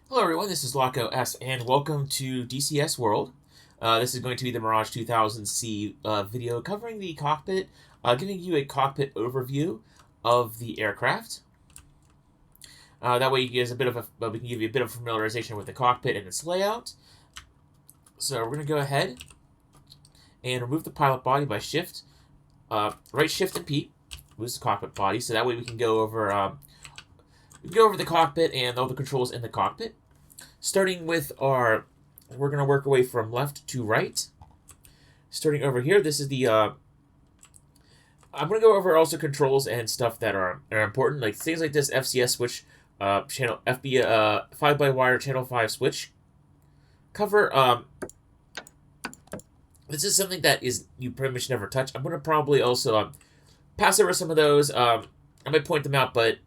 Hello everyone, this is Laco S, and welcome to DCS World. This is going to be the Mirage 2000C video covering the cockpit, giving you a cockpit overview of the aircraft. That way, we can give you a bit of familiarization with the cockpit and its layout. So we're going to go ahead and remove the pilot body by right shift and P, moves the cockpit body. So that way we can go over the cockpit and all the controls in the cockpit. Starting with we're going to work our way from left to right. Starting over here, this is the, I'm going to go over also controls and stuff that are important, like things like this FCS switch, channel FB, 5x-wire channel 5 switch cover. This is something that you pretty much never touch. I'm going to probably also pass over some of those. I might point them out, but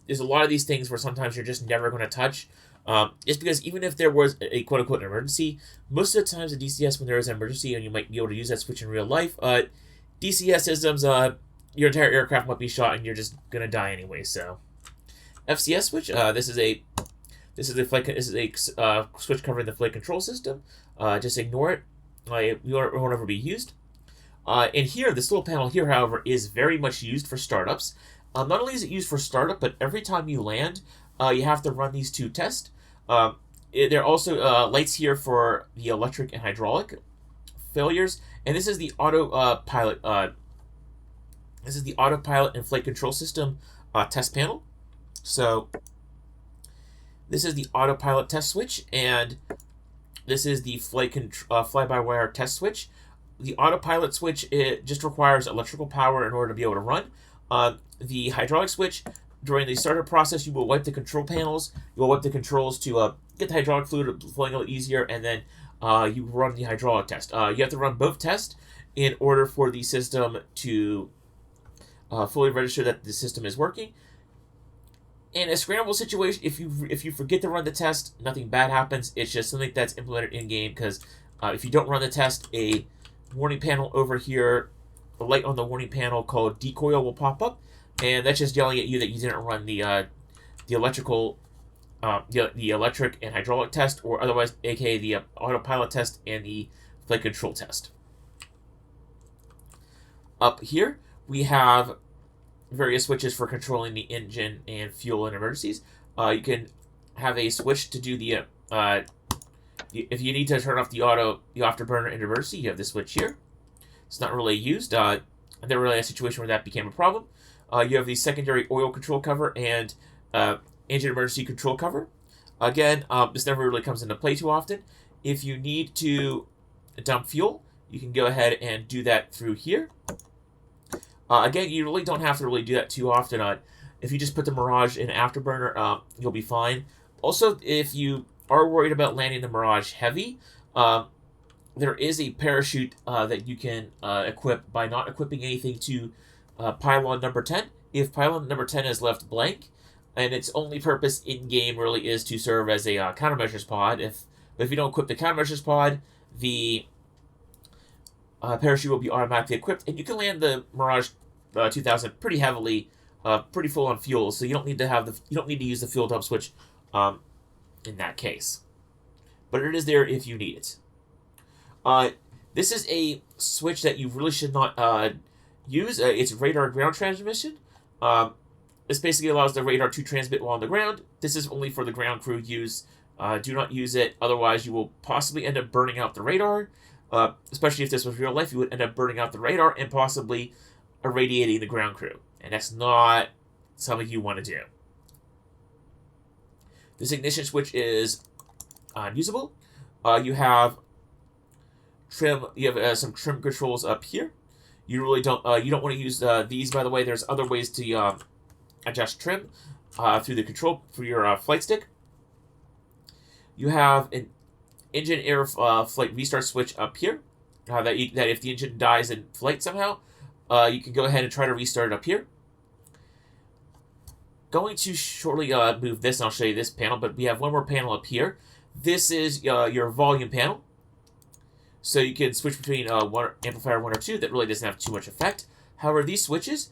there's a lot of these things where sometimes you're just never going to touch. Just because even if there was a quote-unquote emergency, most of the times at DCS when there is an emergency and you might be able to use that switch in real life, DCS systems, your entire aircraft might be shot and you're just going to die anyway, so. FCS switch, this is a switch covering the flight control system. Just ignore it. It won't ever be used. And here, this little panel here, however, is very much used for startups. Not only is it used for startup, but every time you land, you have to run these two tests. There are also lights here for the electric and hydraulic failures, and this is the autopilot. This is the autopilot and flight control system test panel. So this is the autopilot test switch, and this is the fly-by-wire test switch. The autopilot switch, it just requires electrical power in order to be able to run. The hydraulic switch, during the startup process, you will wipe the control panels. You will wipe the controls to get the hydraulic fluid flowing a little easier, and then you run the hydraulic test. You have to run both tests in order for the system to fully register that the system is working. In a scramble situation, if you forget to run the test, nothing bad happens. It's just something that's implemented in game, because if you don't run the test, a warning panel over here, the light on the warning panel called decoil will pop up, and that's just yelling at you that you didn't run the electrical, the electric and hydraulic test, or otherwise, aka the autopilot test and the flight control test. Up here, we have various switches for controlling the engine and fuel in emergencies. You can have a switch to do the if you need to turn off the afterburner in emergency, you have this switch here. It's not really used. Never really a situation where that became a problem. You have the secondary oil control cover and engine emergency control cover. Again, this never really comes into play too often. If you need to dump fuel, you can go ahead and do that through here. Again, you really don't have to really do that too often. If you just put the Mirage in afterburner, you'll be fine. Also, if you are worried about landing the Mirage heavy, there is a parachute that you can equip by not equipping anything to pylon number 10. If pylon number 10 is left blank, and its only purpose in-game really is to serve as a countermeasures pod, but if you don't equip the countermeasures pod, the parachute will be automatically equipped, and you can land the Mirage 2000 pretty heavily, pretty full on fuel, so you don't need to use the fuel dump switch in that case. But it is there if you need it. This is a switch that you really should not use. It's radar ground transmission. This basically allows the radar to transmit while on the ground. This is only for the ground crew use. Do not use it, otherwise you will possibly end up burning out the radar. Especially if this was real life, you would end up burning out the radar and possibly irradiating the ground crew. And that's not something you want to do. This ignition switch is unusable. You have trim. You have some trim controls up here. You really don't. You don't want to use these. By the way, there's other ways to adjust trim through the control for your flight stick. You have an engine air flight restart switch up here. That if the engine dies in flight somehow, you can go ahead and try to restart it up here. Going to shortly move this, and I'll show you this panel, but we have one more panel up here. This is your volume panel. So you can switch between amplifier 1 or 2. That really doesn't have too much effect. However, these switches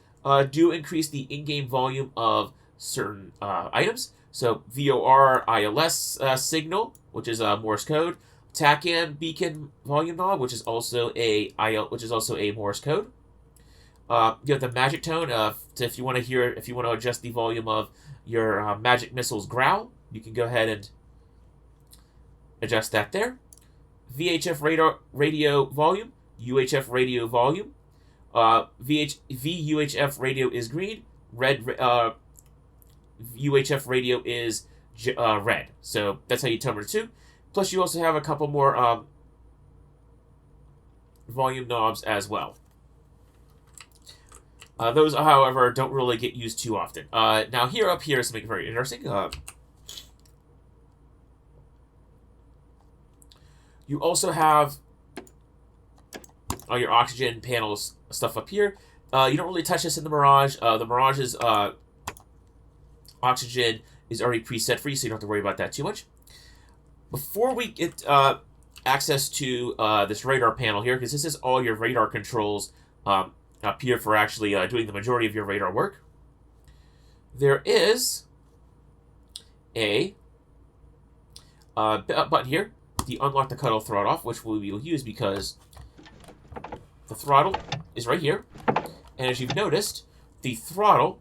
do increase the in-game volume of certain items. So VOR ILS signal, which is Morse code. TACAN beacon volume knob, which is also a Morse code. You have the magic tone. If you want to adjust the volume of your magic missile's growl, you can go ahead and adjust that there. VHF radio volume, UHF radio volume. VUHF radio is green. Red UHF radio is red. So that's how you tell number 2. Plus, you also have a couple more volume knobs as well. Those, however, don't really get used too often. Now, up here is something very interesting. You also have your oxygen panels stuff up here. You don't really touch this in the Mirage. The Mirage's oxygen is already preset for you, so you don't have to worry about that too much. Before we get access to this radar panel here, because this is all your radar controls up here for actually doing the majority of your radar work, there is a button here, the unlock the cuddle throttle off, which we will use because the throttle is right here. And as you've noticed, the throttle,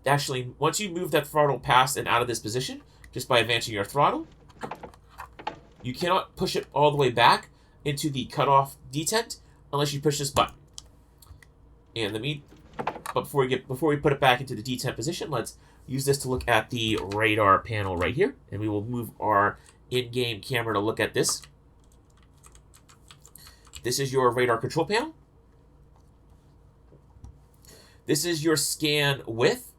actually, once you move that throttle past and out of this position, just by advancing your throttle, you cannot push it all the way back into the cutoff detent unless you push this button. And but before we put it back into the detent position, let's use this to look at the radar panel right here, and we will move our in-game camera to look at this. This is your radar control panel. This is your scan width.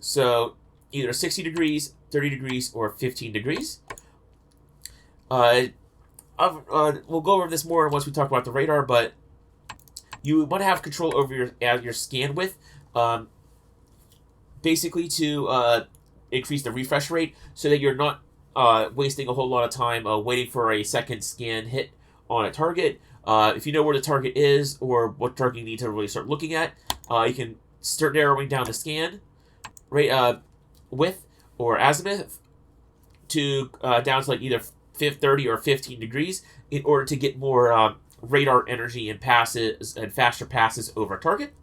So either 60 degrees, 30 degrees, or 15 degrees. We'll go over this more once we talk about the radar, but you want to have control over your scan width, basically to increase the refresh rate so that you're not wasting a whole lot of time waiting for a second scan hit on a target. If you know where the target is or what target you need to really start looking at, you can start narrowing down the scan rate, width or azimuth to down to like either 30 or 15 degrees in order to get more radar energy and passes and faster passes over target.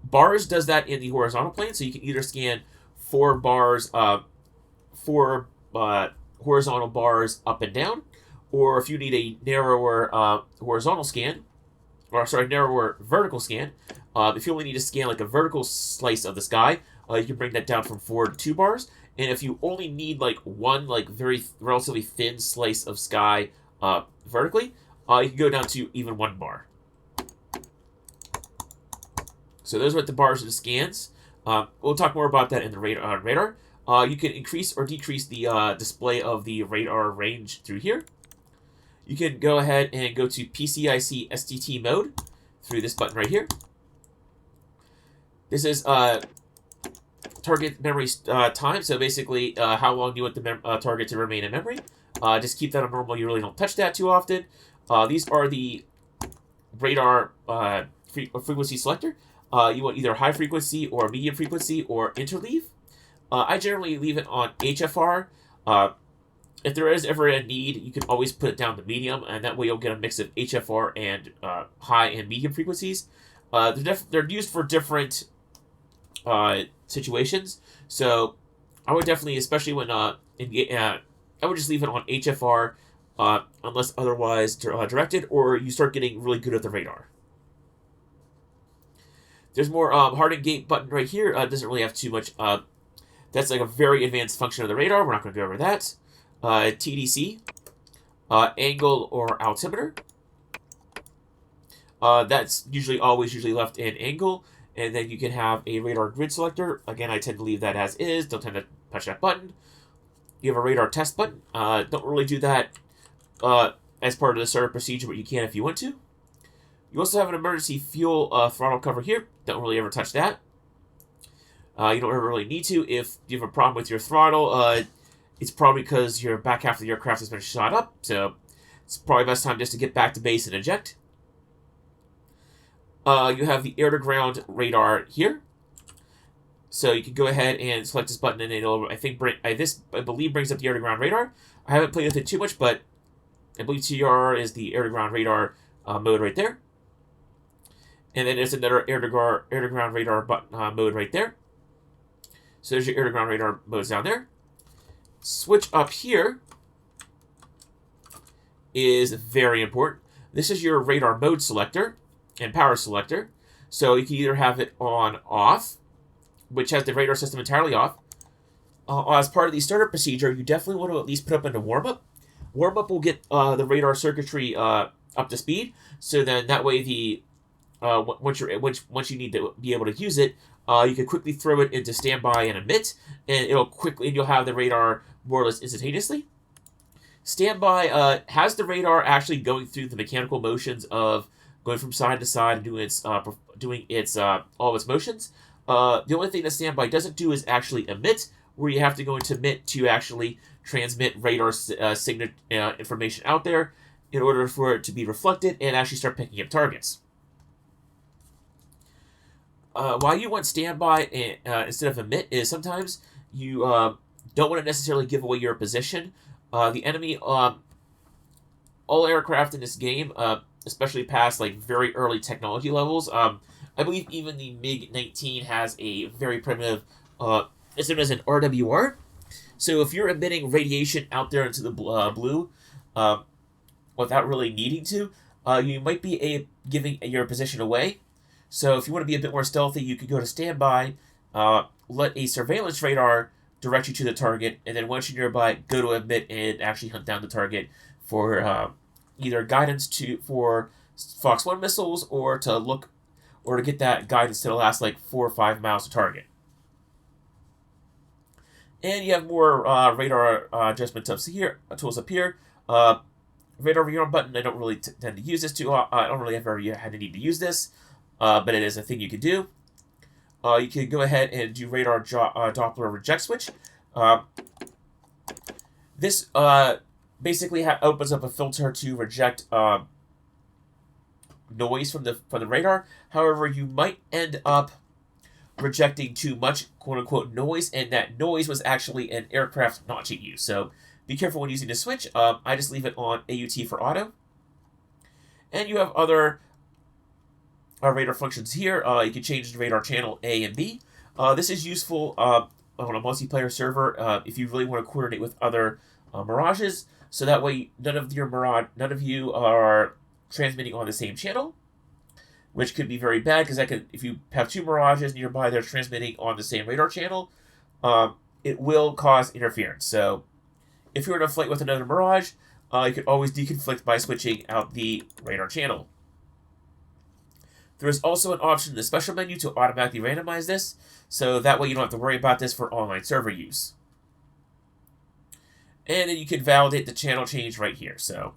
Bars does that in the horizontal plane, so you can either scan 4 bars, 4 horizontal bars up and down, or if you need a narrower horizontal scan, or sorry, narrower vertical scan, if you only need to scan like a vertical slice of the sky, you can bring that down from 4 to 2 bars. And if you only need like one like very relatively thin slice of sky vertically, you can go down to even 1 bar. So those are the bars of the scans. We'll talk more about that in the radar. You can increase or decrease the display of the radar range through here. You can go ahead and go to PCIC STT mode through this button right here. This is target memory time, so basically how long do you want the target to remain in memory. Just keep that on normal, you really don't touch that too often. These are the radar frequency selector. You want either high frequency or medium frequency or interleave. I generally leave it on HFR. If there is ever a need, you can always put it down to medium, and that way you'll get a mix of HFR and high and medium frequencies. They're used for different situations, so I would definitely, especially when I would just leave it on HFR unless otherwise directed, or you start getting really good at the radar. There's more hardened gate button right here. Doesn't really have too much. That's like a very advanced function of the radar. We're not going to go over that. TDC, angle or altimeter. That's usually left in angle. And then you can have a radar grid selector. Again, I tend to leave that as is. Don't tend to touch that button. You have a radar test button. Don't really do that as part of the startup procedure, but you can if you want to. You also have an emergency fuel throttle cover here. Don't really ever touch that. You don't ever really need to. If you have a problem with your throttle, it's probably because your back half of the aircraft has been shot up. So it's probably best time just to get back to base and eject. You have the air-to-ground radar here. So you can go ahead and select this button, and it'll, I believe, brings up the air-to-ground radar. I haven't played with it too much, but I believe TR is the air-to-ground radar mode right there. And then there's another air-to-ground radar button, mode right there. So there's your air-to-ground radar modes down there. Switch up here is very important. This is your radar mode selector and power selector. So you can either have it on off, which has the radar system entirely off. As part of the startup procedure, you definitely want to at least put up into warm-up. Warm-up will get the radar circuitry up to speed, so then that way the once you need to be able to use it, you can quickly throw it into standby and emit, and you'll have the radar more or less instantaneously. Standby has the radar actually going through the mechanical motions of going from side to side and doing its all of its motions. The only thing that standby doesn't do is actually emit, where you have to go into emit to actually transmit radar signal information out there in order for it to be reflected and actually start picking up targets. Why you want standby instead of emit is sometimes you don't want to necessarily give away your position. The enemy, all aircraft in this game, especially past like very early technology levels, I believe even the MiG-19 has a very primitive, it's known as an RWR. So if you're emitting radiation out there into the blue, without really needing to, you might be giving your position away. So if you want to be a bit more stealthy, you could go to standby, let a surveillance radar direct you to the target, and then once you're nearby, go to emit and actually hunt down the target for either guidance for Fox 1 missiles or to get that guidance to last like 4 or 5 miles to target. And you have more radar adjustment tools up here. Radar rearm button, I don't really tend to use this too. I don't really ever had to need to use this, but it is a thing you can do. You can go ahead and do radar Doppler reject switch. This basically opens up a filter to reject noise from the radar. However, you might end up rejecting too much quote-unquote noise, and that noise was actually an aircraft notching you. So be careful when using the switch. I just leave it on AUT for auto. And you have other radar functions here. You can change the radar channel A and B. This is useful on a multiplayer server if you really want to coordinate with other Mirages. So that way, none of you are transmitting on the same channel, which could be very bad because if you have 2 Mirages nearby, they're transmitting on the same radar channel, it will cause interference. So if you're in a flight with another Mirage, you can always deconflict by switching out the radar channel. There is also an option in the special menu to automatically randomize this, so that way you don't have to worry about this for online server use. And then you can validate the channel change right here. So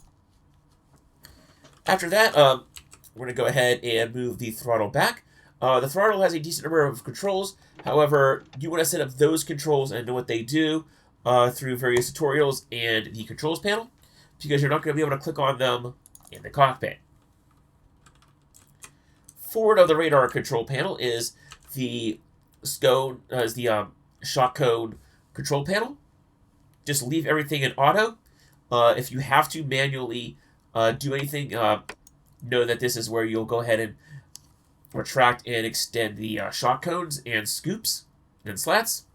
after that, we're going to go ahead and move the throttle back. The throttle has a decent number of controls. However, you want to set up those controls and know what they do through various tutorials and the controls panel, because you're not going to be able to click on them in the cockpit. Forward of the radar control panel is the shock cone control panel. Just leave everything in auto. If you have to manually do anything, know that this is where you'll go ahead and retract and extend the shock cones and scoops and slats.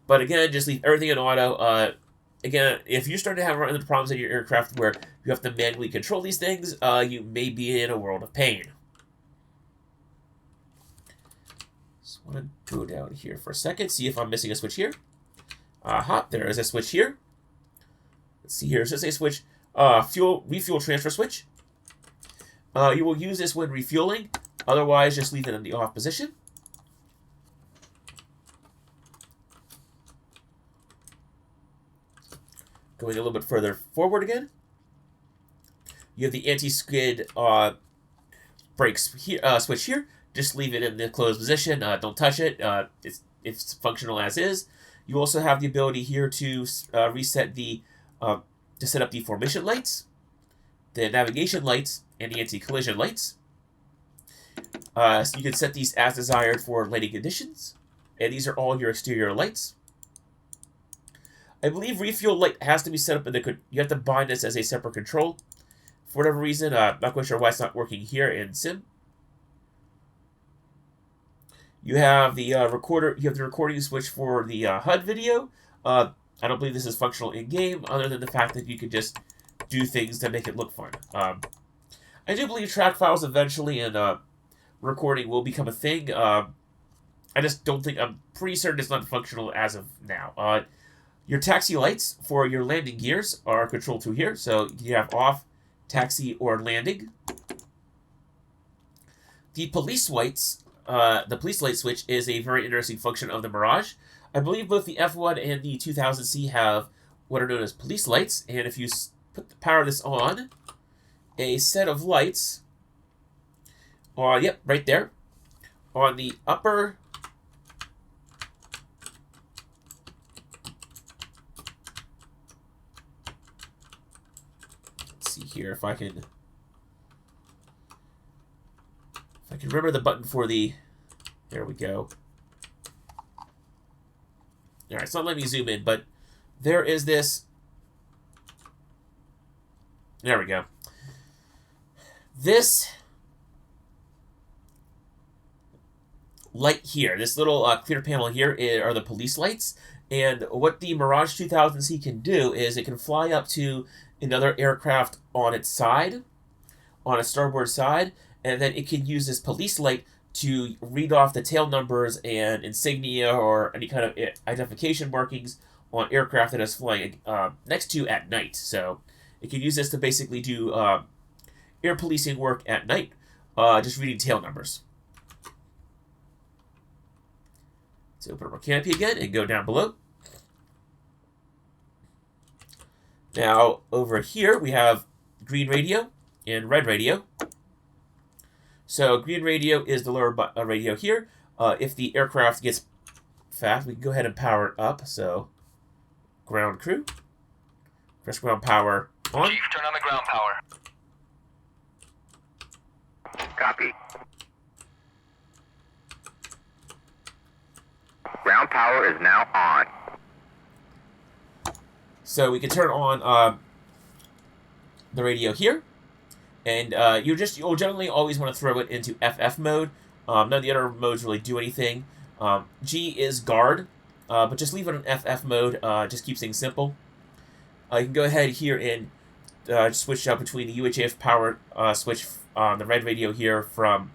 But again, just leave everything in auto. Again, if you're starting to run into problems in your aircraft where you have to manually control these things, you may be in a world of pain. Just want to go down here for a second, see if I'm missing a switch here. Aha, there is a switch here. Let's see here. It's just a switch, refuel transfer switch. You will use this when refueling. Otherwise, just leave it in the off position. Going a little bit further forward again. You have the anti-skid brakes here, switch here. Just leave it in the closed position. Don't touch it. It's functional as is. You also have the ability here to reset to set up the formation lights, the navigation lights, and the anti-collision lights. So you can set these as desired for lighting conditions. And these are all your exterior lights. I believe refuel light has to be set up in the... You have to bind this as a separate control. For whatever reason, not quite sure why it's not working here in Sim. You have the recorder. You have the recording switch for the HUD video. I don't believe this is functional in-game, other than the fact that you can just do things to make it look fun. I do believe track files eventually and recording will become a thing. I just don't think... I'm pretty certain it's not functional as of now. Your taxi lights for your landing gears are controlled through here. So you have off, taxi, or landing. The police lights... the police light switch is a very interesting function of the Mirage. I believe both the F1 and the 2000C have what are known as police lights, and if you power this on, a set of lights, yep, right there, on the upper, let's see here if I can remember the button for the... There we go. Alright, it's not letting me zoom in, but there is this... There we go. This light here, this little clear panel here, are the police lights. And what the Mirage 2000C can do is it can fly up to another aircraft on its side, on its starboard side, and then it can use this police light to read off the tail numbers and insignia or any kind of identification markings on aircraft that it's flying next to at night. So it can use this to basically do air policing work at night, just reading tail numbers. So open up our canopy again and go down below. Now over here we have green radio and red radio. So green radio is the lower radio here. If the aircraft gets fast, we can go ahead and power it up. So ground crew, press ground power on. Chief, turn on the ground power. Copy. Ground power is now on. So we can turn on the radio here. And you'll generally always want to throw it into FF mode. None of the other modes really do anything. G is guard, but just leave it on FF mode. Just keeps things simple. You can go ahead here and switch up between the UHF power switch on the red radio here from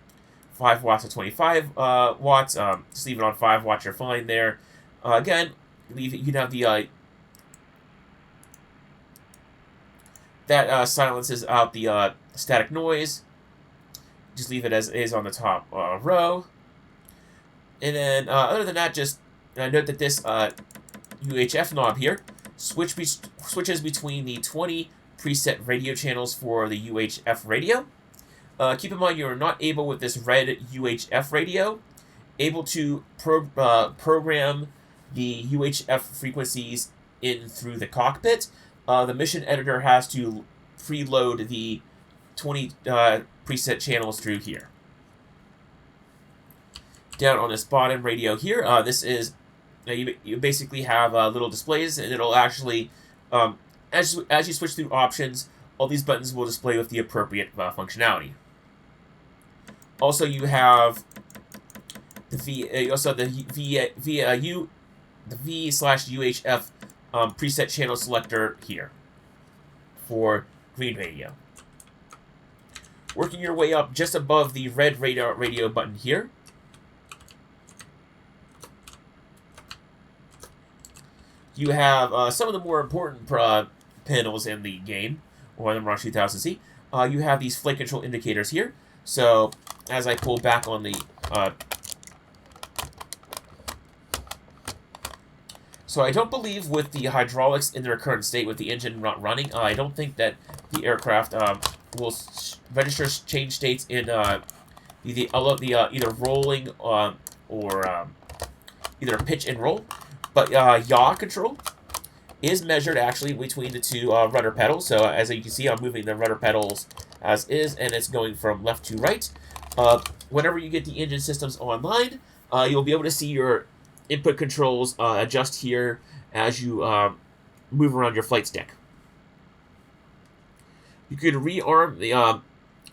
5 watts to 25 watts. Just leave it on 5 watts, you're fine there. Again, leave it. You can have the that silences out the static noise. Just leave it as is on the top row. And then, other than that, just note that this UHF knob here switches between the 20 preset radio channels for the UHF radio. Keep in mind you are not able, with this red UHF radio, able to program the UHF frequencies in through the cockpit. The mission editor has to preload the 20 preset channels through here. Down on this bottom radio here, this is you basically have little displays, and it'll actually as you switch through options, all these buttons will display with the appropriate functionality. Also, you have the V/UHF preset channel selector here for green radio. Working your way up just above the red radio button here, you have some of the more important panels in the game, or the Mirage 2000C. You have these flight control indicators here. So as I pull back on the so I don't believe with the hydraulics in their current state, with the engine not running, I don't think that the aircraft will register change states in either rolling or either pitch and roll. But yaw control is measured actually between the two rudder pedals. So as you can see, I'm moving the rudder pedals as is, and it's going from left to right. Whenever you get the engine systems online, you'll be able to see your input controls adjust here as you move around your flight stick. You could rearm the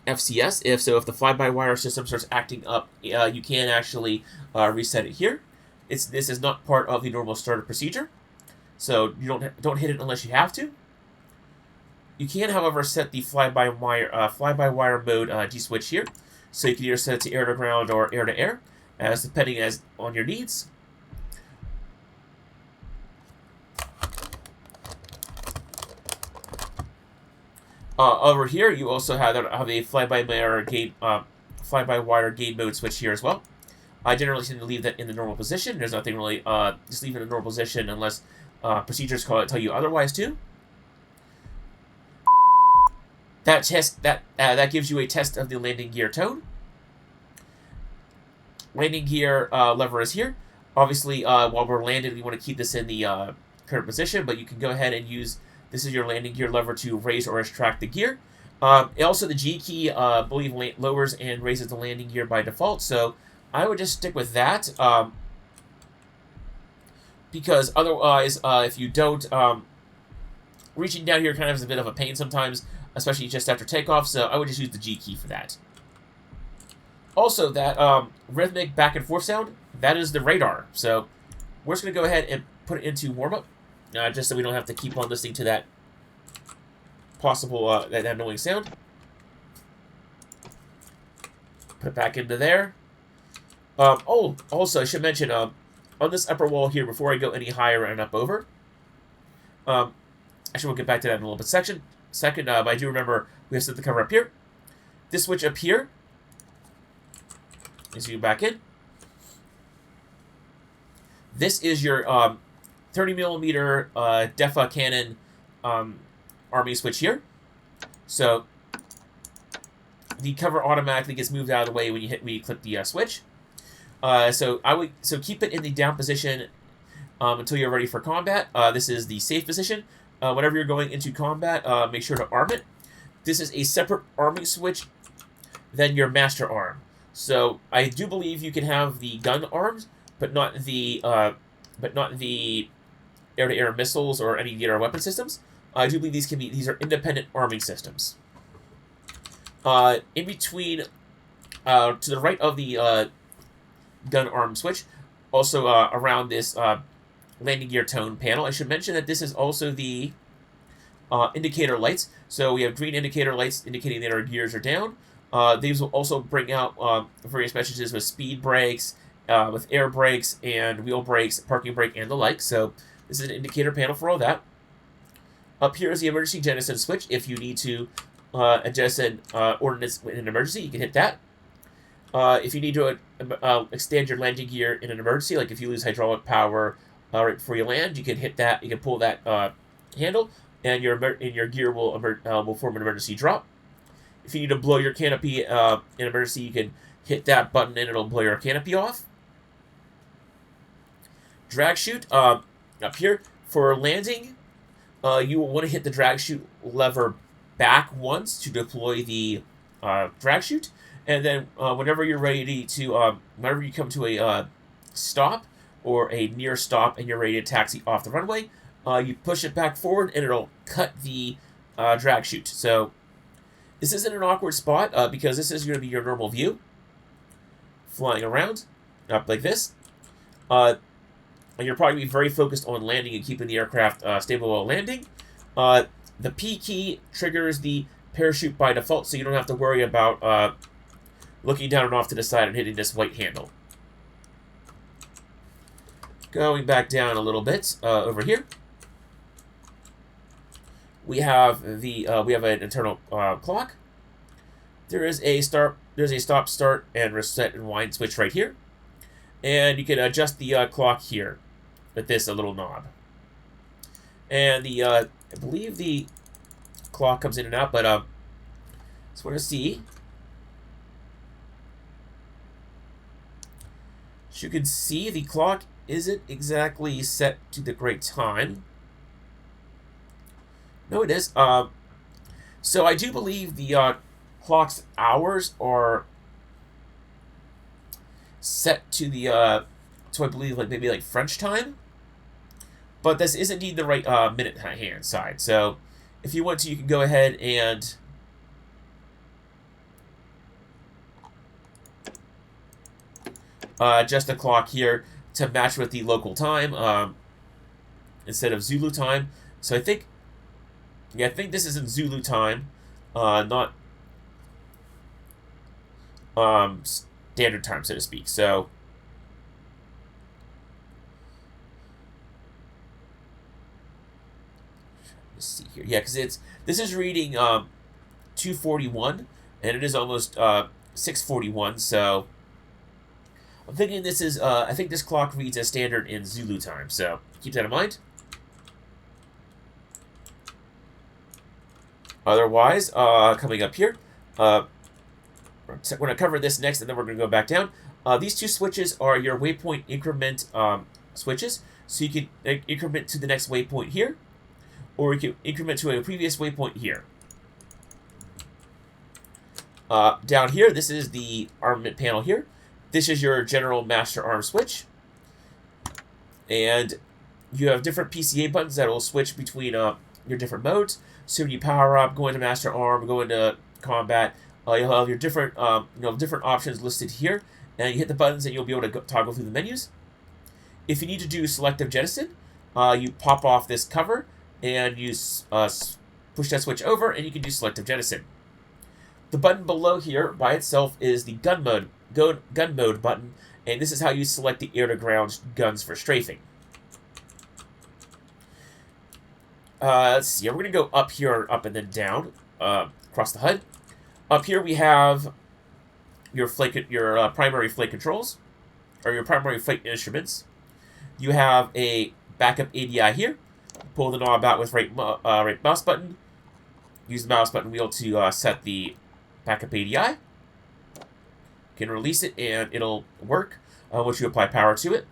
FCS if the fly-by-wire system starts acting up. You can actually reset it here. This is not part of the normal startup procedure, so you don't hit it unless you have to. You can, however, set the fly-by-wire mode G-switch here, so you can either set it to air-to-ground or air-to-air, as depending on your needs. Over here, you also have a fly-by-wire game mode switch here as well. I generally tend to leave that in the normal position. There's nothing really, just leave it in the normal position unless procedures tell you otherwise too. That gives you a test of the landing gear tone. Landing gear lever is here. Obviously, while we're landing, we want to keep this in the current position, but you can go ahead and use this is your landing gear lever to raise or extract the gear. Also, the G key, I believe, lowers and raises the landing gear by default, so I would just stick with that. Because otherwise, if you don't, reaching down here kind of is a bit of a pain sometimes, especially just after takeoff, so I would just use the G key for that. Also, that rhythmic back and forth sound, that is the radar. So we're just going to go ahead and put it into warm-up, just so we don't have to keep on listening to that possible, that annoying sound. Put it back into there. Also, I should mention, on this upper wall here, before I go any higher and up over, actually, we'll get back to that in a little bit second, but I do remember we have set the cover up here. This switch up here, let's zoom back in. This is your 30mm DEFA cannon army switch here. So the cover automatically gets moved out of the way when you click the switch. So keep it in the down position until you're ready for combat. This is the safe position. Whenever you're going into combat, make sure to arm it. This is a separate arming switch than your master arm. So I do believe you can have the gun arms, but not the air-to-air missiles or any air weapon systems. I do believe these are independent arming systems. In between, to the right of the gun arm switch, also around this landing gear tone panel, I should mention that this is also the indicator lights. So we have green indicator lights indicating that our gears are down. These will also bring out various messages with speed brakes, with air brakes, and wheel brakes, parking brake, and the like. So this is an indicator panel for all that. Up here is the emergency jettison switch. If you need to jettison ordnance in an emergency, you can hit that. If you need to extend your landing gear in an emergency, like if you lose hydraulic power right before you land, you can hit that. You can pull that handle, and your gear will form an emergency drop. If you need to blow your canopy in an emergency, you can hit that button and it'll blow your canopy off. Drag chute up here for landing. You will want to hit the drag chute lever back once to deploy the drag chute, and then whenever you're ready to, whenever you come to a stop or a near stop and you're ready to taxi off the runway, you push it back forward and it'll cut the drag chute. So this isn't an awkward spot because this is going to be your normal view, flying around up like this. And you're probably very focused on landing and keeping the aircraft stable while landing. The P key triggers the parachute by default, so you don't have to worry about looking down and off to the side and hitting this white handle. Going back down a little bit over here, we have an internal clock. There is a stop, start, and reset and wind switch right here, and you can adjust the clock here with this little knob. And the I believe the clock comes in and out, but just want to see. As you can see, the clock isn't exactly set to the great time. No, it is. So I do believe the clock's hours are set to the to I believe maybe French time, but this is indeed the right minute hand side. So if you want to, you can go ahead and adjust the clock here to match with the local time instead of Zulu time. So I think this is in Zulu time, not standard time, so to speak. So let's see here. Yeah, because this is reading 2:41, and it is almost 6:41. So I'm thinking this is I think this clock reads as standard in Zulu time. So keep that in mind. Otherwise, coming up here, we're going to cover this next, and then we're going to go back down. These two switches are your waypoint increment switches. So you can increment to the next waypoint here, or you can increment to a previous waypoint here. Down here, this is the armament panel here. This is your general master arm switch. And you have different PCA buttons that will switch between your different modes. So when you power up, go into master arm, go into combat, you'll have your different different options listed here, and you hit the buttons and you'll be able to toggle through the menus. If you need to do selective jettison, you pop off this cover and you push that switch over, and you can do selective jettison. The button below here by itself is the gun mode button, and this is how you select the air-to-ground guns for strafing. Let's see. We're going to go up here, up and then down, across the HUD. Up here we have your primary flight controls, or your primary flight instruments. You have a backup ADI here. Pull the knob out with right mouse button. Use the mouse button wheel to set the backup ADI. You can release it and it'll work once you apply power to it.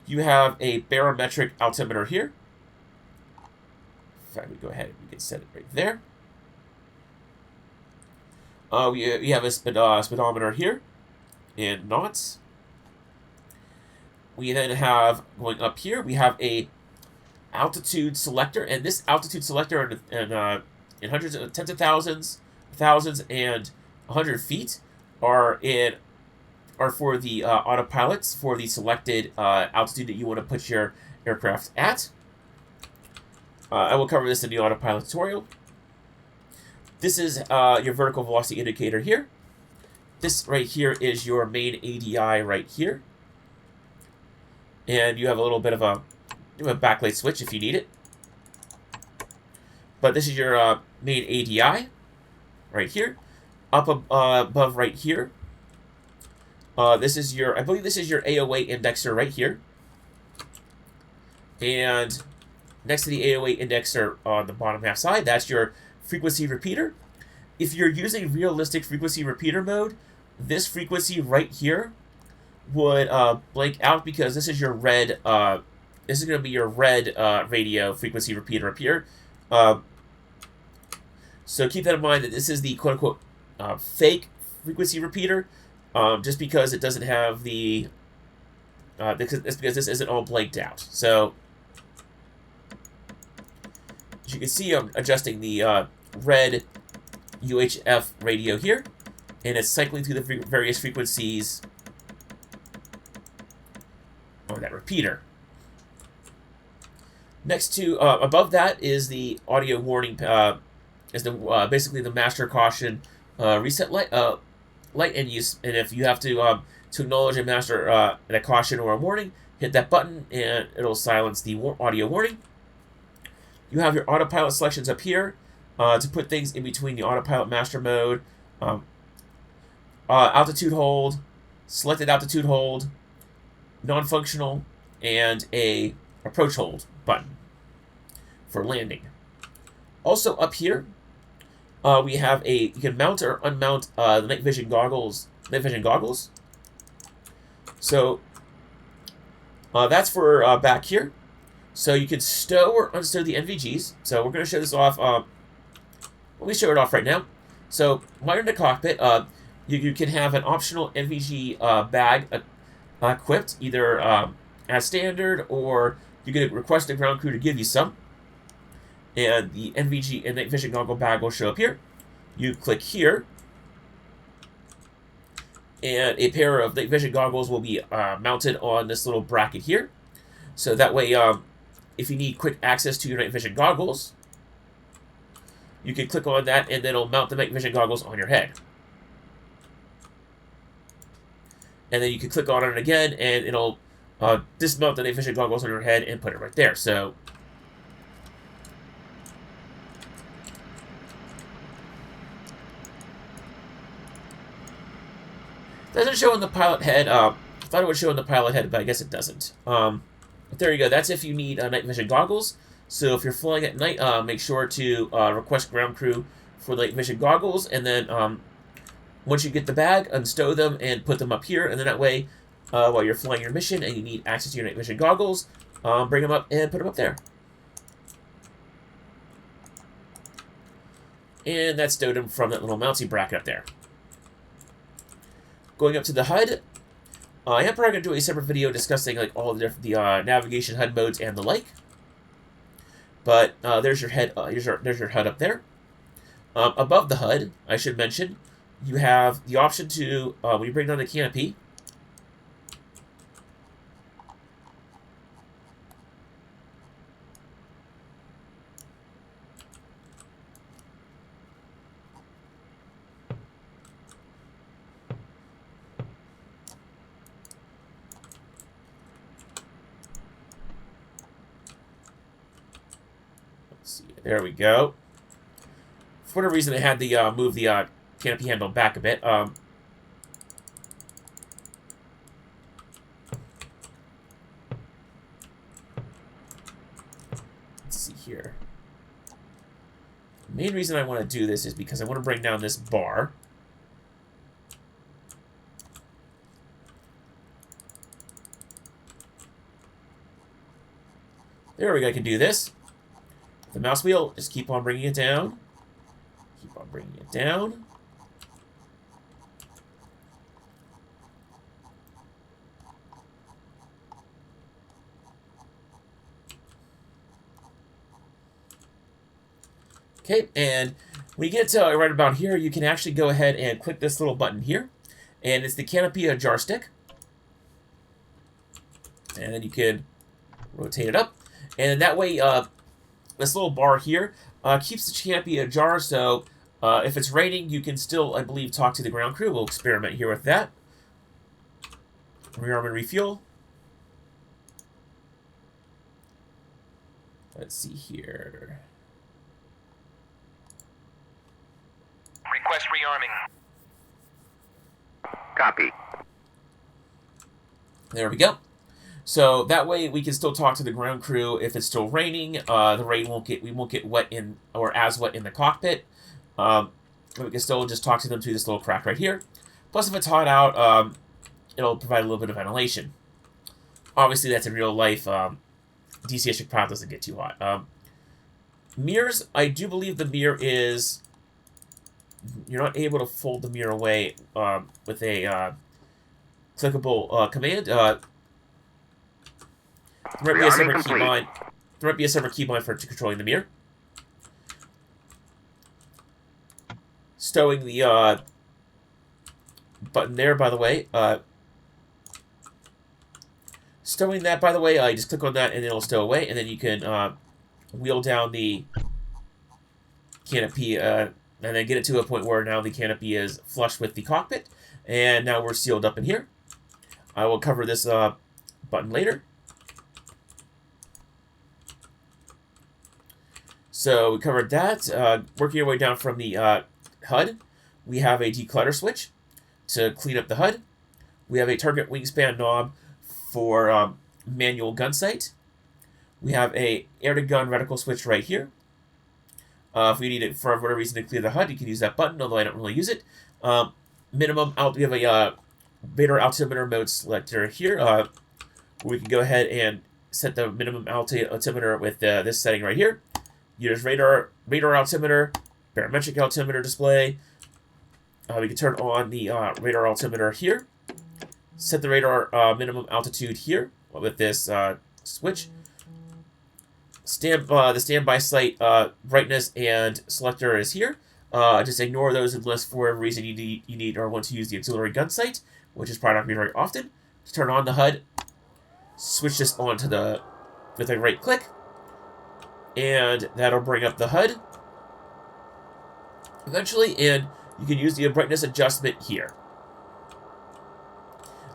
You have a barometric altimeter here. In fact, we go ahead and we can set it right there. We have a speedometer here in knots. We then have, going up here, we have a altitude selector, and this altitude selector in hundreds, tens of thousands, and 100 feet are for the autopilots for the selected altitude that you want to put your aircraft at. I will cover this in the autopilot tutorial. This is your vertical velocity indicator here. This right here is your main ADI right here. And you have a little bit of a backlight switch if you need it. But this is your main ADI right here. Up above right here. This is I believe this is your AOA indexer right here. And next to the AOA indexer on the bottom half side, that's your frequency repeater. If you're using realistic frequency repeater mode, this frequency right here would blank out because this is your red. This is going to be your red radio frequency repeater up here. So keep that in mind that this is the quote unquote fake frequency repeater, just because it doesn't have the. Because this isn't all blanked out. So as you can see, I'm adjusting the red UHF radio here, and it's cycling through the various frequencies on that repeater. Next to above that is the audio warning. Is the basically the master caution reset light. And if you have to acknowledge a master a caution or a warning, hit that button and it'll silence the audio warning. You have your autopilot selections up here to put things in between the autopilot master mode, altitude hold, selected altitude hold, non-functional, and a approach hold button for landing. Also up here, we have you can mount or unmount the night vision goggles. So that's for back here. So you can stow or unstow the NVGs. So we're going to show this off. Let me show it off right now. So while you're in the cockpit, You can have an optional NVG bag equipped, either as standard, or you can request a ground crew to give you some. And the NVG and night vision goggle bag will show up here. You click here, and a pair of night vision goggles will be mounted on this little bracket here. So that way, if you need quick access to your night vision goggles, you can click on that, and then it'll mount the night vision goggles on your head. And then you can click on it again, and it'll dismount the night vision goggles on your head and put it right there. So doesn't show in the pilot head. I thought it would show in the pilot head, but I guess it doesn't. But there you go. That's if you need night vision goggles. So if you're flying at night, make sure to request ground crew for night vision goggles, and then once you get the bag, unstow them and put them up here, and then that way, while you're flying your mission and you need access to your night vision goggles, bring them up and put them up there. And that's stowed them from that little mounting bracket up there. Going up to the HUD, I am probably going to do a separate video discussing like all the different navigation HUD modes and the like. But there's your head. There's your HUD up there. Above the HUD, I should mention, you have the option to when you bring down the canopy. There we go. For whatever reason, I had to move the canopy handle back a bit. Let's see here. The main reason I want to do this is because I want to bring down this bar. There we go. I can do this. The mouse wheel, just keep on bringing it down. Keep on bringing it down. Okay, and when you get to right about here, you can actually go ahead and click this little button here. And it's the canopy jar stick. And then you can rotate it up. And that way, this little bar here keeps the canopy ajar, so if it's raining, you can still, I believe, talk to the ground crew. We'll experiment here with that. Rearm and refuel. Let's see here. Request rearming. Copy. There we go. So that way we can still talk to the ground crew if it's still raining. The rain we won't get wet in or as wet in the cockpit. We can still just talk to them through this little crack right here. Plus, if it's hot out, it'll provide a little bit of ventilation. Obviously, that's in real life. DCS crowd doesn't get too hot. Mirrors, I do believe the mirror is. You're not able to fold the mirror away with a clickable command. There might be a separate keybind. There might be a separate keybind for controlling the mirror. Stowing the button there, by the way. Stowing that, by the way, you just click on that and it'll stow away, and then you can wheel down the canopy and then get it to a point where now the canopy is flush with the cockpit, and now we're sealed up in here. I will cover this button later. So we covered that. Working your way down from the HUD, we have a declutter switch to clean up the HUD. We have a target wingspan knob for manual gun sight. We have a air-to-gun reticle switch right here. If we need it for whatever reason to clear the HUD, you can use that button, although I don't really use it. Minimum out. We have a radar altimeter mode selector here. Where we can go ahead and set the minimum altimeter with this setting right here. Use radar altimeter, barometric altimeter display, we can turn on the radar altimeter here. Set the radar minimum altitude here with this switch. The standby sight brightness and selector is here. Just ignore those unless for whatever reason you need or want to use the auxiliary gun sight, which is probably not going to be very often. To turn on the HUD, switch this on to with a right click, and that'll bring up the HUD eventually, and you can use the brightness adjustment here.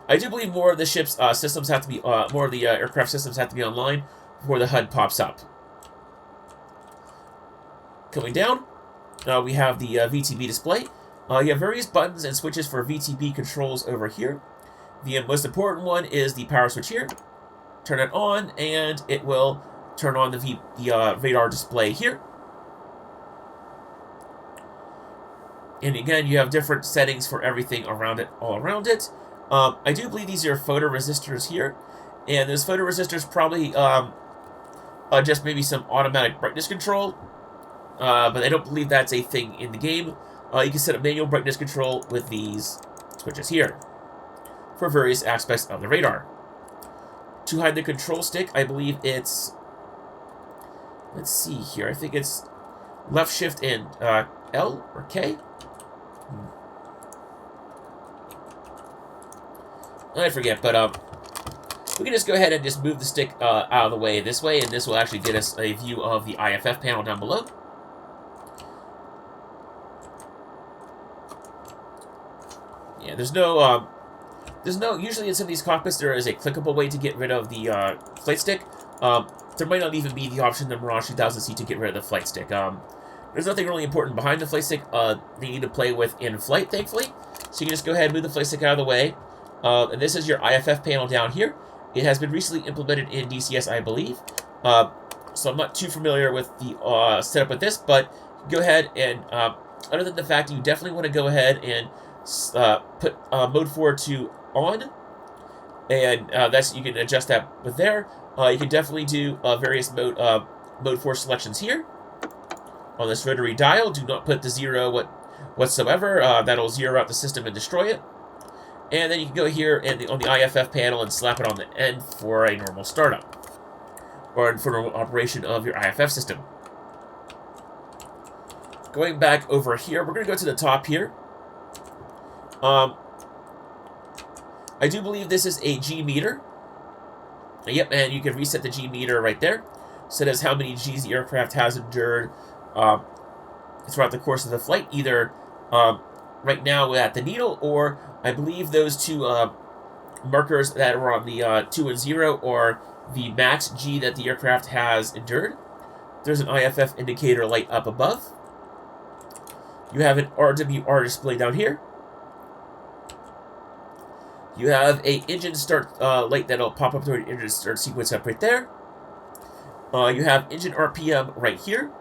I do believe more of the ship's systems have to be, more of the aircraft systems have to be online before the HUD pops up. Coming down, we have the VTB display. You have various buttons and switches for VTB controls over here. The most important one is the power switch here. Turn it on, and it will turn on the radar display here. And again, you have different settings for everything around it, all around it. I do believe these are photoresistors here, and those photoresistors probably just maybe some automatic brightness control, but I don't believe that's a thing in the game. You can set up manual brightness control with these switches here for various aspects of the radar. To hide the control stick, I believe it's, let's see here, I think it's left shift and L or K. I forget, but we can just go ahead and just move the stick out of the way this way, and this will actually get us a view of the IFF panel down below. Yeah, there's no, usually in some of these cockpits there is a clickable way to get rid of the flight stick. There might not even be the option in the Mirage 2000C to get rid of the flight stick. There's nothing really important behind the flight stick they need to play with in flight, thankfully. So you can just go ahead and move the flight stick out of the way. And this is your IFF panel down here. It has been recently implemented in DCS, I believe. So I'm not too familiar with the setup with this, but go ahead and, other than the fact that you definitely want to go ahead and put mode 4 to on, and that's, you can adjust that with there. You can definitely do various mode 4 selections here. On this rotary dial, do not put the 0 whatsoever. That'll zero out the system and destroy it. And then you can go here and on the IFF panel and slap it on the end for a normal startup, or for normal operation of your IFF system. Going back over here, we're going to go to the top here. I do believe this is a G meter. Yep, and you can reset the G meter right there. So that's how many Gs the aircraft has endured throughout the course of the flight, either right now at the needle, or I believe those two markers that are on the 2 and 0, or the max G that the aircraft has endured. There's an IFF indicator light up above. You have an RWR display down here. You have a engine start light that'll pop up to an engine start sequence up right there. You have engine RPM right here.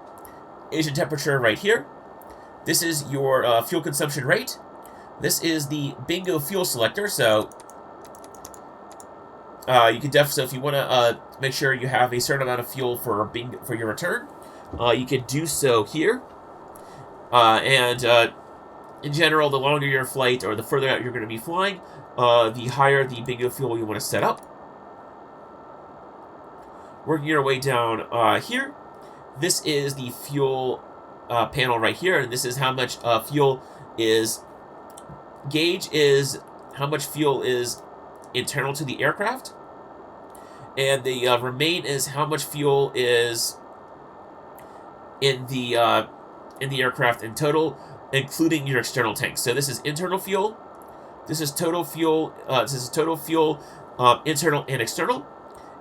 Engine temperature right here. This is your fuel consumption rate. This is the bingo fuel selector, so you can so if you want to make sure you have a certain amount of fuel for your return, you can do so here. In general, the longer your flight or the further out you're going to be flying, the higher the bingo fuel you want to set up. Working your way down here, this is the fuel panel right here, and this is how much fuel is. Gauge is how much fuel is internal to the aircraft, and the remain is how much fuel is in the aircraft in total, including your external tanks. So this is internal fuel. This is total fuel. Internal and external,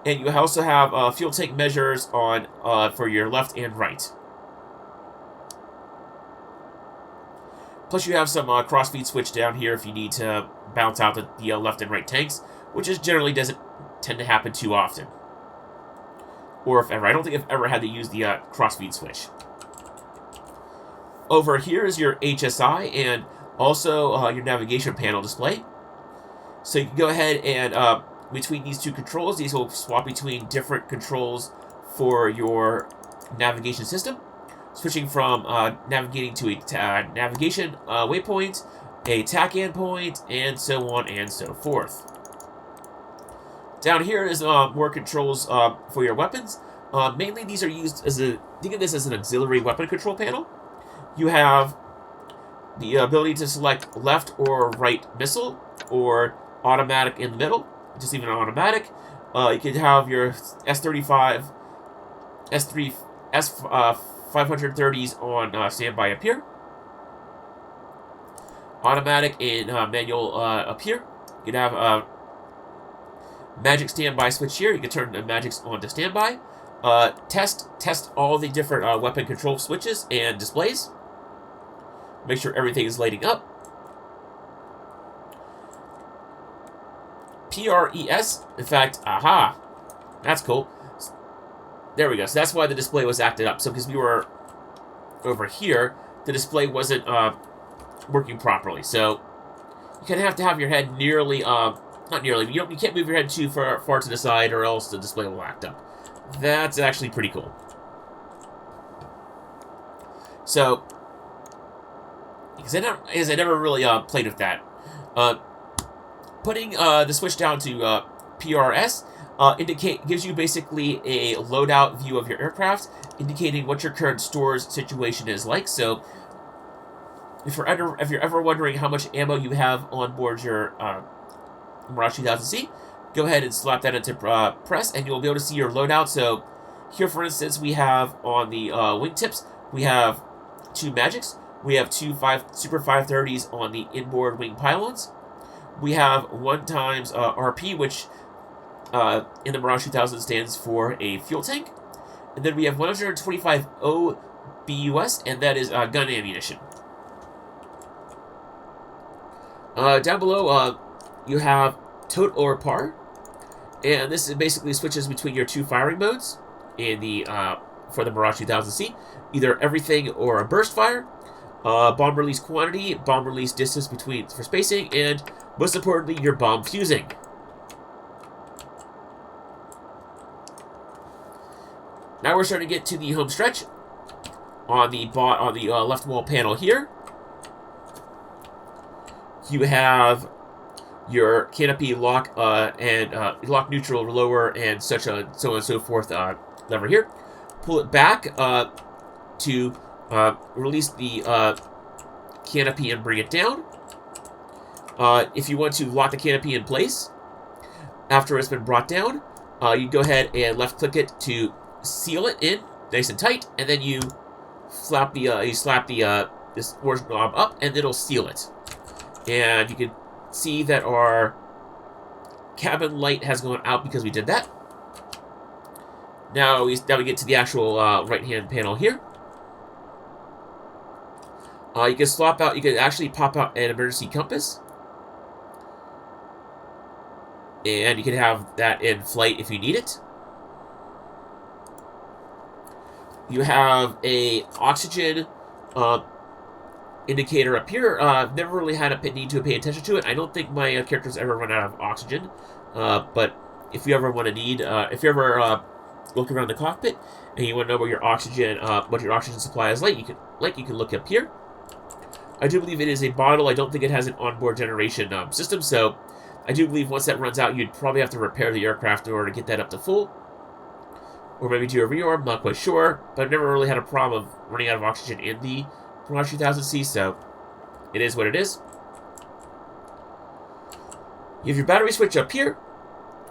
and you also have fuel tank measures on for your left and right. Plus, you have some crossfeed switch down here if you need to bounce out the left and right tanks, which generally doesn't tend to happen too often. Or if ever. I don't think I've ever had to use the crossfeed switch. Over here is your HSI and also your navigation panel display. So you can go ahead and between these two controls, these will swap between different controls for your navigation system. switching from navigating to a navigation waypoint, a TACAN point, and so on and so forth. Down here is more controls for your weapons. Mainly these are used as think of this as an auxiliary weapon control panel. You have the ability to select left or right missile, or automatic in the middle, just even automatic. You can have your S-35, S-530s on standby up here. Automatic and manual up here. You can have magic standby switch here. You can turn the magics on to standby. Test all the different weapon control switches and displays. Make sure everything is lighting up. PRES, in fact, aha, that's cool. There we go. So that's why the display was acted up. So because we were over here, the display wasn't working properly. So you kind of have to have your head nearly, not nearly, you can't move your head too far to the side, or else the display will act up. That's actually pretty cool. So, because I never really played with that. Putting the switch down to PRS gives you basically a loadout view of your aircraft, indicating what your current store's situation is like. So, if you're ever wondering how much ammo you have on board your Mirage 2000C, go ahead and slap that into press, and you'll be able to see your loadout. So, here, for instance, we have on the wingtips, we have 2 magics. We have 2 Super 530s on the inboard wing pylons. We have 1 times RP, which in the Mirage 2000 stands for a fuel tank. And then we have 125 OBUS, and that is gun ammunition. Down below, you have Tote or Par. And this basically switches between your 2 firing modes in the for the Mirage 2000C. Either everything or a burst fire. Bomb release quantity, bomb release distance for spacing, and most importantly, your bomb fusing. Now we're starting to get to the home stretch. On the left wall panel here, you have your canopy lock and lock neutral lower and so on and so forth lever here. Pull it back to release the canopy and bring it down. If you want to lock the canopy in place after it's been brought down, you go ahead and left click it to seal it in nice and tight, and then you slap this orange knob up, and it'll seal it. And you can see that our cabin light has gone out because we did that. Now we get to the actual right-hand panel here. You can swap out. You can actually pop out an emergency compass, and you can have that in flight if you need it. You have a oxygen indicator up here. I've never really had a need to pay attention to it. I don't think my characters ever run out of oxygen. But if you ever want to need, if you ever look around the cockpit and you want to know what your oxygen supply is like, you can look up here. I do believe it is a bottle. I don't think it has an onboard generation system, so I do believe once that runs out, you'd probably have to repair the aircraft in order to get that up to full. Or maybe do a rearm, not quite sure. But I've never really had a problem of running out of oxygen in the Mirage 2000C, so it is what it is. You have your battery switch up here.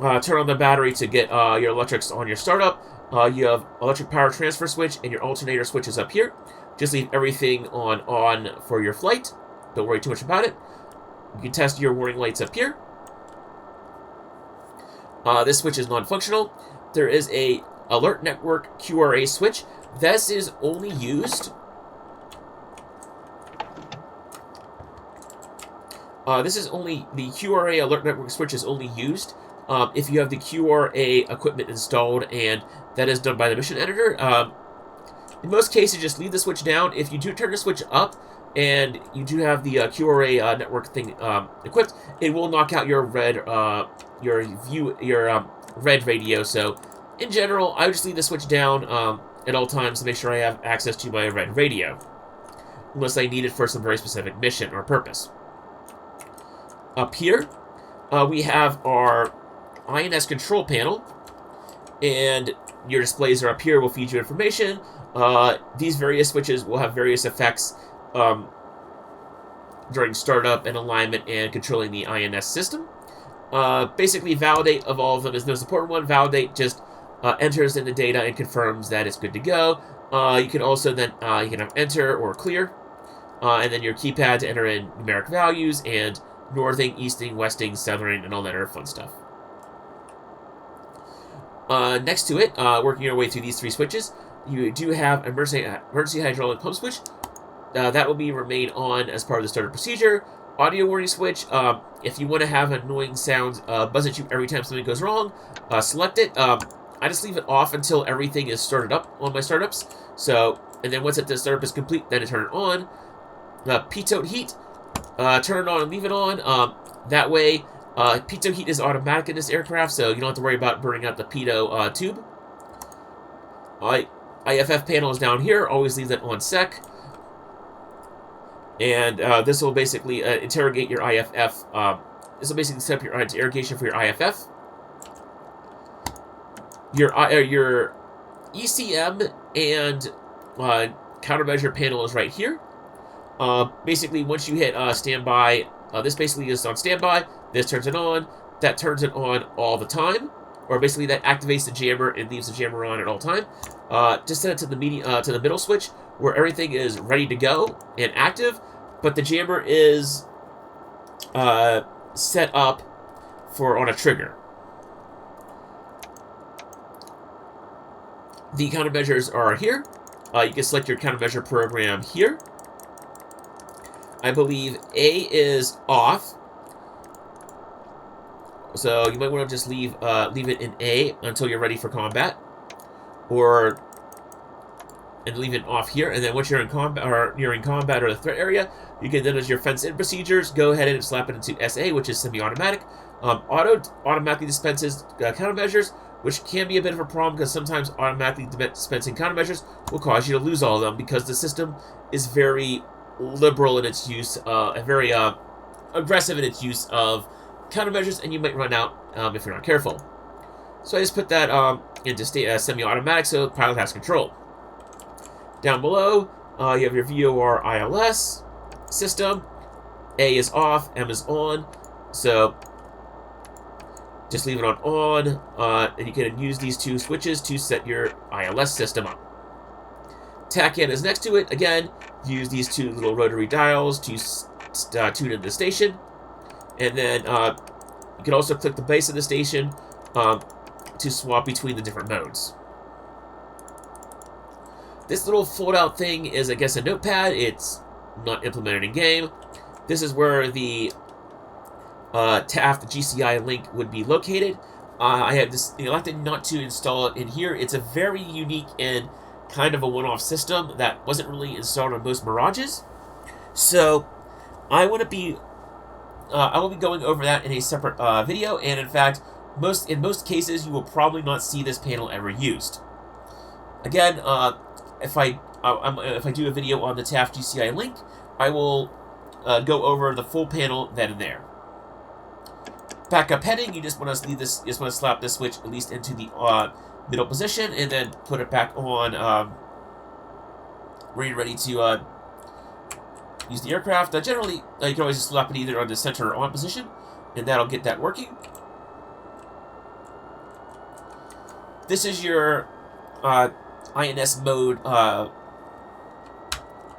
Turn on the battery to get your electrics on your startup. You have electric power transfer switch, and your alternator switch is up here. Just leave everything on for your flight. Don't worry too much about it. You can test your warning lights up here. This switch is non-functional. There is a alert network QRA switch. This is only used. The QRA alert network switch is only used if you have the QRA equipment installed, and that is done by the mission editor. In most cases, just leave the switch down. If you do turn the switch up and you do have the QRA network thing equipped, it will knock out your red red radio. So in general, I would just leave the switch down. at all times to make sure I have access to my red radio, unless I need it for some very specific mission or purpose. Up here, we have our INS control panel, and your displays are up here. Will feed you information. These various switches will have various effects during startup and alignment and controlling the INS system. Basically, validate of all of them is the most important one. Validate just enters in the data and confirms that it's good to go. You can also then you can have enter or clear, and then your keypad to enter in numeric values and northing, easting, westing, southern, and all that other fun stuff. Next to it, working your way through these three switches, you do have emergency hydraulic pump switch. That will remain on as part of the startup procedure. Audio warning switch. If you want to have annoying sounds buzz at you every time something goes wrong, select it. I just leave it off until everything is started up on my startups. So, and then once the startup is complete, then I turn it on. Pitot heat. Turn it on and leave it on. That way, pitot heat is automatic in this aircraft, so you don't have to worry about burning out the pitot tube. IFF panel is down here. Always leave that on sec. And this will basically interrogate your IFF. This will basically set up your interrogation for your IFF. Your ECM and countermeasure panel is right here. Basically, once you hit standby, this basically is on standby. This turns it on. That turns it on all the time. Or basically, that activates the jammer and leaves the jammer on at all time. Just set it to the middle switch, where everything is ready to go and active, but the jammer is set up on a trigger. The countermeasures are here. You can select your countermeasure program here. I believe A is off, so you might want to just leave it in A until you're ready for combat, and leave it off here. And then once you're in combat or the threat area, you can then, as your fence-in procedures, go ahead and slap it into SA, which is semi-automatic. Auto automatically dispenses countermeasures, which can be a bit of a problem because sometimes automatically dispensing countermeasures will cause you to lose all of them because the system is very liberal in its use, very aggressive in its use of countermeasures, and you might run out if you're not careful. So I just put that into semi-automatic so the pilot has control. Down below, you have your VOR ILS system. A is off, M is on. So just leave it on, and you can use these two switches to set your ILS system up. TACAN is next to it. Again, use these two little rotary dials to tune in the station. And then you can also click the base of the station to swap between the different modes. This little fold-out thing is, I guess, a notepad. It's not implemented in game. This is where the TAF, the GCI link, would be located. I have elected not to install it in here. It's a very unique and kind of a one-off system that wasn't really installed on most Mirages. So I will be going over that in a separate video. And in fact, in most cases, you will probably not see this panel ever used. Again, if I do a video on the TAF GCI link, I will go over the full panel then and there. Backup heading, you just want to leave this. You just want to slap this switch at least into the middle position, and then put it back on where you're ready to use the aircraft. Generally, you can always just slap it either on the center or on position, and that'll get that working. This is your INS mode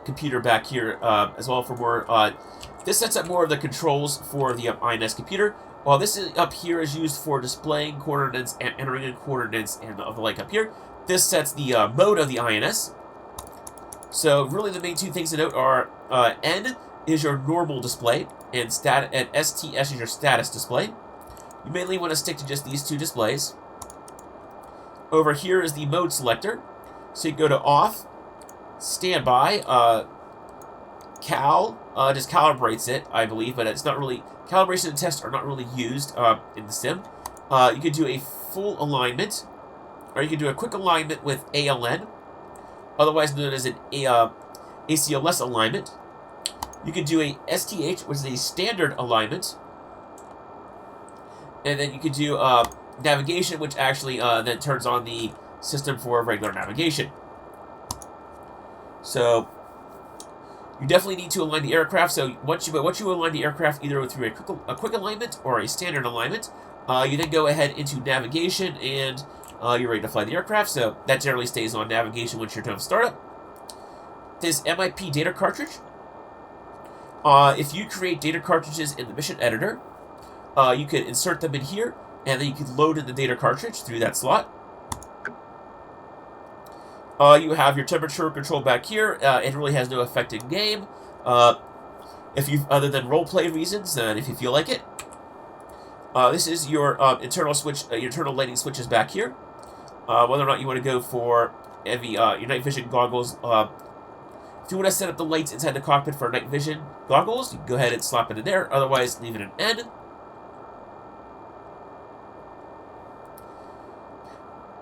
computer back here as well for more. This sets up more of the controls for the INS computer. While this is up here is used for displaying coordinates and entering in coordinates and the like up here, this sets the mode of the INS. So really the main two things to note are N is your normal display and STS is your status display. You mainly want to stick to just these two displays. Over here is the mode selector. So you go to off, standby, cal, just calibrates it, I believe, but it's not really, calibration and tests are not really used in the sim. You can do a full alignment, or you can do a quick alignment with ALN. otherwise known as an ACLS alignment. You can do a STH, which is a standard alignment. And then you can do navigation, which actually then turns on the system for regular navigation. So you definitely need to align the aircraft. So once you align the aircraft either through a quick alignment or a standard alignment, you then go ahead into navigation and you're ready to fly the aircraft. So that generally stays on navigation once you're done with startup. This MIP data cartridge. If you create data cartridges in the mission editor, you could insert them in here, and then you can load in the data cartridge through that slot. You have your temperature control back here. It really has no effect in game, if you other than roleplay reasons, and if you feel like it. This is your internal switch, your internal lighting switches back here. Whether or not you want to go for your night vision goggles. If you want to set up the lights inside the cockpit for night vision goggles, you can go ahead and slap it in there. Otherwise, leave it an N.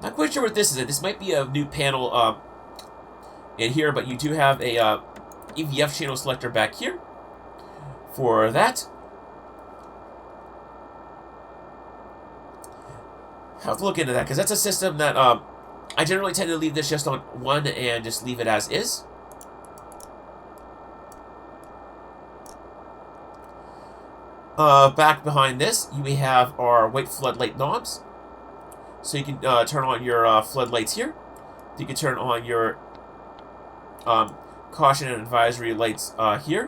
Not quite sure what this is. This might be a new panel in here, but you do have a EVF channel selector back here for that. I'll have to look into that, because that's a system that I generally tend to leave this just on 1 and just leave it as is. Back behind this, we have our white floodlight knobs. So you can turn on your floodlights here. You can turn on your caution and advisory lights here,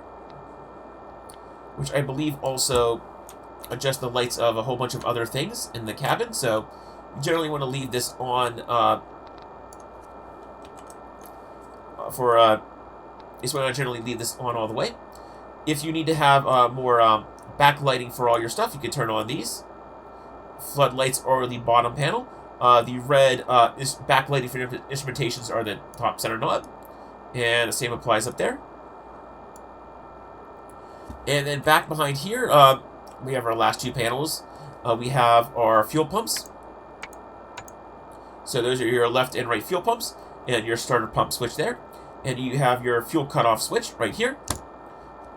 which I believe also adjust the lights of a whole bunch of other things in the cabin. So you generally want to leave this on this one I generally leave this on all the way. If you need to have more backlighting for all your stuff, you can turn on these floodlights or the bottom panel. The red is backlighting for instrumentations are the top center knob, and the same applies up there. And then back behind here, we have our last two panels. We have our fuel pumps. So those are your left and right fuel pumps, and your starter pump switch there. And you have your fuel cutoff switch right here.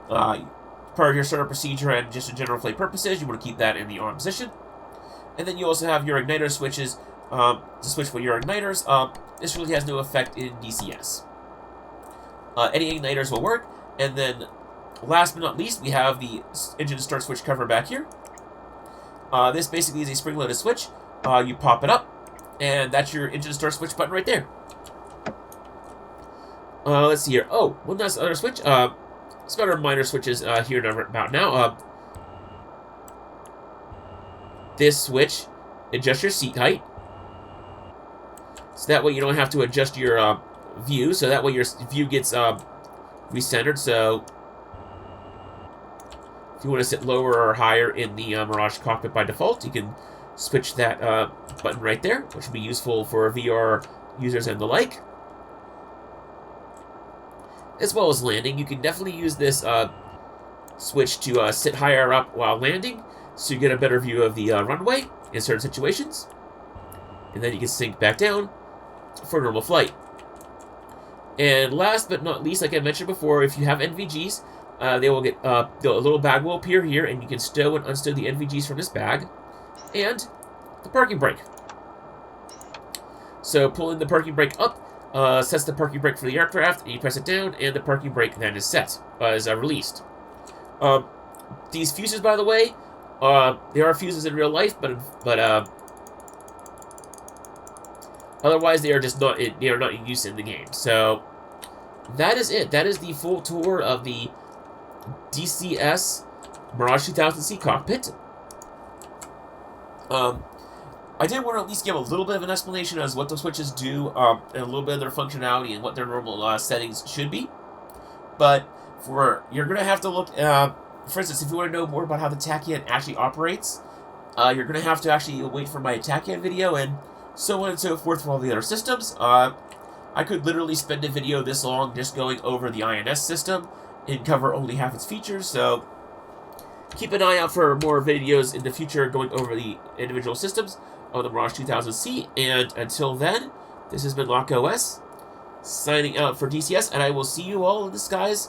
Part of your startup procedure and just in general flight purposes, you want to keep that in the on position. And then you also have your igniter switches to switch for your igniters. This really has no effect in DCS. Any igniters will work. And then last but not least, we have the engine start switch cover back here. This basically is a spring-loaded switch. You pop it up, and that's your engine start switch button right there. Let's see here. Oh, one last other switch. Some other minor switches here about now. This switch adjusts your seat height, so that way you don't have to adjust your view. So that way your view gets recentered. So if you want to sit lower or higher in the Mirage cockpit by default, you can switch that button right there, which will be useful for VR users and the like. As well as landing, you can definitely use this switch to sit higher up while landing, so you get a better view of the runway in certain situations. And then you can sink back down for normal flight. And last but not least, like I mentioned before, if you have NVGs, they will get a little bag will appear here, and you can stow and unstow the NVGs from this bag, and the parking brake. So pulling the parking brake up sets the parking brake for the aircraft, and you press it down, and the parking brake then is set, is released. These fuses, by the way, there are fuses in real life, but otherwise they are just not in use in the game. So that is it. That is the full tour of the DCS Mirage 2000C cockpit. I did want to at least give a little bit of an explanation as what the switches do, and a little bit of their functionality and what their normal settings should be. But you're going to have to look, for instance, if you want to know more about how the tachyon actually operates, you're going to have to actually wait for my tachyon video, and so on and so forth for all the other systems. I could literally spend a video this long just going over the INS system and cover only half its features, so keep an eye out for more videos in the future going over the individual systems of the Mirage 2000C, and until then, this has been LockOS. signing out for DCS, and I will see you all in the skies